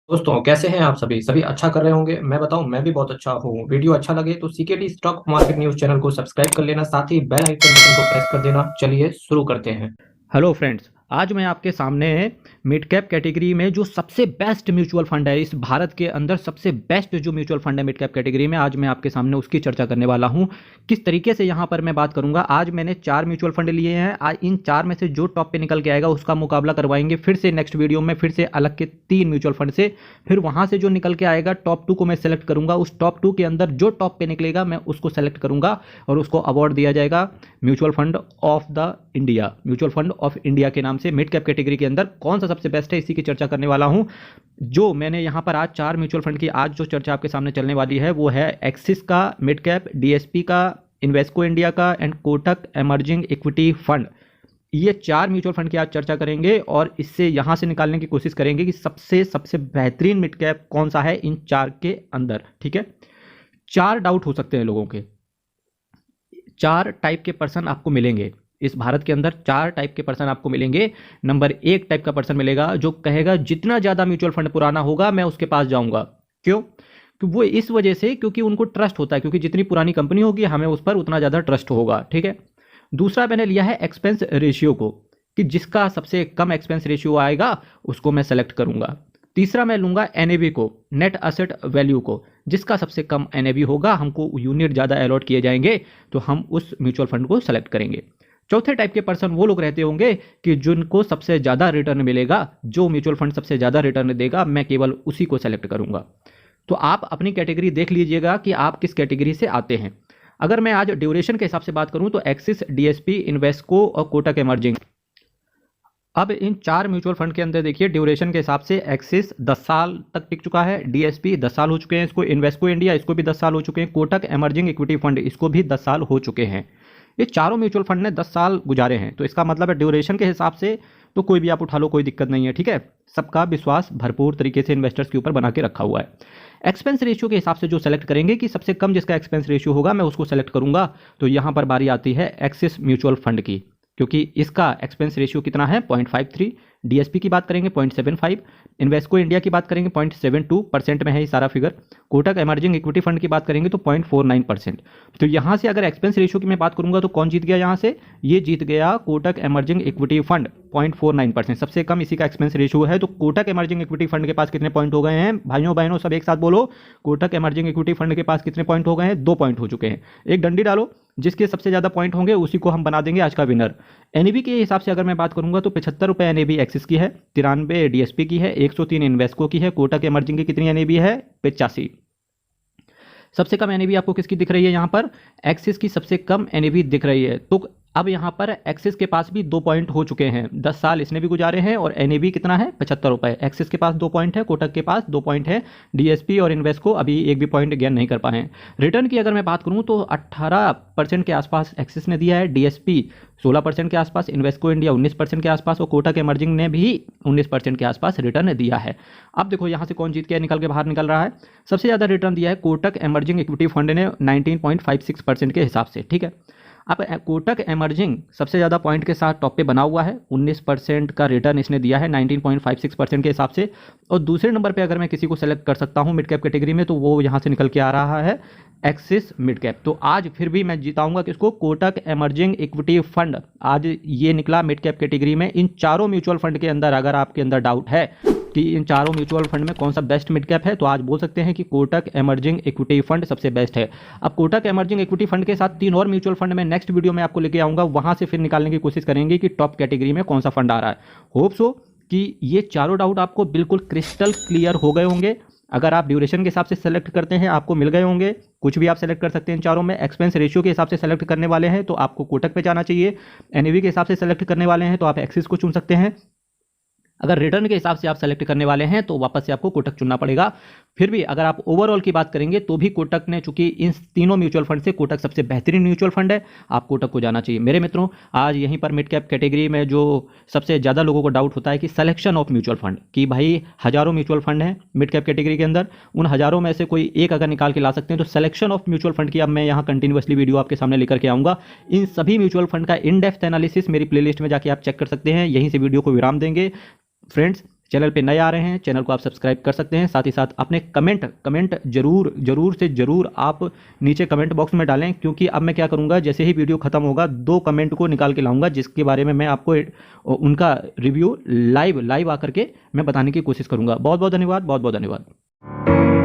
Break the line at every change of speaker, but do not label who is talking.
दोस्तों कैसे हैं आप सभी सभी अच्छा कर रहे होंगे। मैं बताऊं, मैं भी बहुत अच्छा हूँ। वीडियो अच्छा लगे तो CKD stock market news channel को सब्सक्राइब कर लेना, साथ ही बेल आइकन बटन को प्रेस कर देना। चलिए शुरू करते हैं।
हेलो फ्रेंड्स, आज मैं आपके सामने मिड कैप कैटेगरी में जो सबसे बेस्ट म्यूचुअल फंड है, इस भारत के अंदर सबसे बेस्ट जो म्यूचुअल फंड है मिड कैप कैटेगरी में, आज मैं आपके सामने उसकी चर्चा करने वाला हूं। किस तरीके से यहां पर मैं बात करूंगा। आज मैंने 4 म्यूचुअल फंड लिए हैं। आज इन 4 में से जो टॉप पे निकल के आएगा उसका मुकाबला करवाएंगे फिर से नेक्स्ट वीडियो में, फिर से अलग के 3 म्यूचुअल फंड से। फिर वहां से जो निकल के आएगा टॉप 2 को मैं सेलेक्ट करूंगा। उस टॉप 2 के अंदर जो टॉप पे निकलेगा मैं उसको सेलेक्ट करूंगा और उसको अवार्ड दिया जाएगा mutual fund of the India, mutual fund of India के नाम से। मिड कैप कैटेगरी के अंदर कौन सा सबसे बेस्ट है, इसी की चर्चा करने वाला हूं। जो मैंने यहां पर आज 4 म्यूचुअल फंड की आज जो चर्चा आपके सामने चलने वाली है वो है एक्सिस का मिड कैप, डीएसपी का, इन्वेस्को इंडिया का and Kotak emerging equity fund. ये 4 म्यूचुअल फंड की आज चर्चा करेंगे और इससे यहां से निकालने की कोशिश करेंगे कि सबसे सबसे बेहतरीन मिड कैप कौन सा है इन 4 के अंदर। ठीक है, 4 डाउट हो सकते हैं लोगों के। 4 टाइप के पर्सन आपको मिलेंगे इस भारत के अंदर। 4 टाइप के पर्सन आपको मिलेंगे। नंबर 1 टाइप का पर्सन मिलेगा जो कहेगा जितना ज़्यादा म्यूचुअल फंड पुराना होगा मैं उसके पास जाऊंगा। क्यों? कि वो इस वजह से क्योंकि उनको ट्रस्ट होता है, क्योंकि जितनी पुरानी कंपनी होगी हमें उस पर उतना ज़्यादा ट्रस्ट होगा। ठीक है। दूसरा मैंने लिया है एक्सपेंस रेशियो को, कि जिसका सबसे कम एक्सपेंस रेशियो आएगा उसको मैं सेलेक्ट करूंगा। तीसरा मैं लूंगा एनएवी को, नेट असेट वैल्यू को, जिसका सबसे कम एनएवी होगा, हमको यूनिट ज़्यादा अलॉट किए जाएंगे तो हम उस म्यूचुअल फंड को सेलेक्ट करेंगे। चौथे टाइप के पर्सन वो लोग रहते होंगे कि जिनको सबसे ज़्यादा रिटर्न मिलेगा, जो म्यूचुअल फंड सबसे ज़्यादा रिटर्न देगा मैं केवल उसी को सेलेक्ट करूंगा। तो आप अपनी कैटेगरी देख लीजिएगा कि आप किस कैटेगरी से आते हैं। अगर मैं आज ड्यूरेशन के हिसाब से बात करूं तो एक्सिस, डीएसपी, इन्वेस्को और कोटक एमर्जिंग। अब इन 4 म्यूचुअल फंड के अंदर देखिए ड्यूरेशन के हिसाब से एक्सिस 10 साल तक टिक चुका है, डीएसपी 10 साल हो चुके हैं इसको, इन्वेस्को इंडिया इसको भी 10 साल हो चुके हैं, कोटक एमर्जिंग इक्विटी फंड इसको भी 10 साल हो चुके हैं। ये चारों म्यूचुअल फंड ने 10 साल गुजारे हैं। तो इसका मतलब है ड्यूरेशन के हिसाब से तो कोई भी आप उठा लो, कोई दिक्कत नहीं है। ठीक है, सबका विश्वास भरपूर तरीके से इन्वेस्टर्स के ऊपर बना के रखा हुआ है। एक्सपेंस रेशियो के हिसाब से जो सेलेक्ट करेंगे कि सबसे कम जिसका एक्सपेंस रेशियो होगा मैं उसको सेलेक्ट करूंगा। तो यहां पर बारी आती है एक्सिस म्यूचुअल फंड की, क्योंकि इसका एक्सपेंस रेशियो कितना है 0.53, डीएसपी की बात करेंगे 0.75, इन्वेस्को इंडिया की बात करेंगे 0.72% में है ये सारा figure, Kotak emerging equity fund की बात करेंगे तो 0.49%। तो यहाँ से अगर एक्सपेंस रेशियो की मैं बात करूंगा तो कौन जीत गया यहाँ से? ये जीत गया कोटक एमर्जिंग इक्विटी फंड 0.49%, सबसे कम इसी का एक्सपेंस रेशियो है। तो कोटक एमर्जिंग इक्विटी फंड के पास कितने पॉइंट हो गए हैं भाइयों बहनों, सब एक साथ बोलो। कोटक एमर्जिंग इक्विटी फंड के पास कितने पॉइंट हो गए हैं? 2 पॉइंट हो चुके हैं। एक डंडी डालो, जिसके सबसे ज्यादा पॉइंट होंगे उसी को हम बना देंगे आज का विनर। एनएबी के हिसाब से अगर मैं बात करूंगा तो 75 रुपए एनएबी एक्सिस की है, 93 डीएसपी की है, 103 इन्वेस्को की है, कोटक एमर्जिंग की कितनी एनएबी है? 85। सबसे कम एनएबी आपको किसकी दिख रही है यहाँ पर? एक्सिस की सबसे कम एनएबी दिख रही है। तो अब यहाँ पर एक्सिस के पास भी 2 पॉइंट हो चुके हैं, 10 साल इसने भी गुजारे हैं और एनएबी कितना है? 75 रुपए। एक्सिस के पास 2 पॉइंट है, कोटक के पास 2 पॉइंट है, डीएसपी और इन्वेस्को अभी एक भी पॉइंट गेन नहीं कर पाए हैं। रिटर्न की अगर मैं बात करूँ तो 18% के आसपास एक्सिस ने दिया है, डीएसपी 16% के आसपास, इन्वेस्को इंडिया 19% के आसपास और कोटक एमर्जिंग ने भी 19% के आसपास रिटर्न दिया है। अब देखो यहाँ से कौन जीत के निकल के बाहर निकल रहा है। सबसे ज़्यादा रिटर्न दिया है कोटक एमर्जिंग इक्विटी फंड ने 19.56% के हिसाब से। ठीक है, अब कोटक एमर्जिंग सबसे ज़्यादा पॉइंट के साथ टॉप पे बना हुआ है, 19% का रिटर्न इसने दिया है 19.56% के हिसाब से। और दूसरे नंबर पे अगर मैं किसी को सेलेक्ट कर सकता हूँ मिड कैप कैटेगरी में तो वो यहाँ से निकल के आ रहा है एक्सिस मिड कैप। तो आज फिर भी मैं जिताऊंगा किसको? Kotak emerging equity fund. आज ये निकला मिड कैप कैटेगरी में। इन चारों म्यूचुअल फंड के अंदर अगर आपके अंदर डाउट है कि इन चारों म्यूचुअल फंड में कौन सा बेस्ट मिड कैप है तो आज बोल सकते हैं कि कोटक एमर्जिंग इक्विटी फंड सबसे बेस्ट है। अब कोटक एमर्जिंग इक्विटी फंड के साथ 3 और म्यूचुअल फंड में नेक्स्ट वीडियो में आपको लेके आऊंगा, वहां से फिर निकालने की कोशिश करेंगे कि टॉप कैटेगरी में कौन सा फंड आ रहा है। होप सो कि ये चारों डाउट आपको बिल्कुल क्रिस्टल क्लियर हो गए होंगे। अगर आप ड्यूरेशन के हिसाब से सेलेक्ट करते हैं आपको मिल गए होंगे, कुछ भी आप सेलेक्ट कर सकते हैं इन चारों में। एक्सपेंस रेशियो के हिसाब से सेलेक्ट करने वाले हैं तो आपको कोटक पे जाना चाहिए। एनएवी के हिसाब से सेलेक्ट करने वाले हैं तो आप एक्सिस को चुन सकते हैं। अगर रिटर्न के हिसाब से आप सेलेक्ट करने वाले हैं तो वापस से आपको कोटक चुनना पड़ेगा। फिर भी अगर आप ओवरऑल की बात करेंगे तो भी कोटक ने, चूंकि इन तीनों म्यूचुअल फंड से कोटक सबसे बेहतरीन म्यूचुअल फंड है, आप कोटक को जाना चाहिए। मेरे मित्रों, आज यहीं पर मिड कैप कैटेगरी में जो सबसे ज़्यादा लोगों को डाउट होता है कि सिलेक्शन ऑफ म्यूचुअल फंड, कि भाई हज़ारों म्यूचुअल फंड हैं मिड कैप कैटेगरी के अंदर, उन हज़ारों में से कोई एक अगर निकाल के ला सकते हैं तो सिलेक्शन ऑफ म्यूचुअल फंड की अब मैं यहाँ कंटिन्यूसली वीडियो आपके सामने लेकर के आऊँगा। इन सभी म्यूचुअल फंड का इन डेप्थ एनालिसिस मेरी प्लेलिस्ट में जाके आप चेक कर सकते हैं। यहीं से वीडियो को विराम देंगे। फ्रेंड्स, चैनल पे नए आ रहे हैं, चैनल को आप सब्सक्राइब कर सकते हैं। साथ ही साथ अपने कमेंट जरूर आप नीचे कमेंट बॉक्स में डालें, क्योंकि अब मैं क्या करूँगा, जैसे ही वीडियो खत्म होगा 2 कमेंट को निकाल के लाऊंगा जिसके बारे में मैं आपको उनका रिव्यू लाइव आकर के मैं बताने की कोशिश करूँगा। बहुत बहुत धन्यवाद, बहुत बहुत धन्यवाद।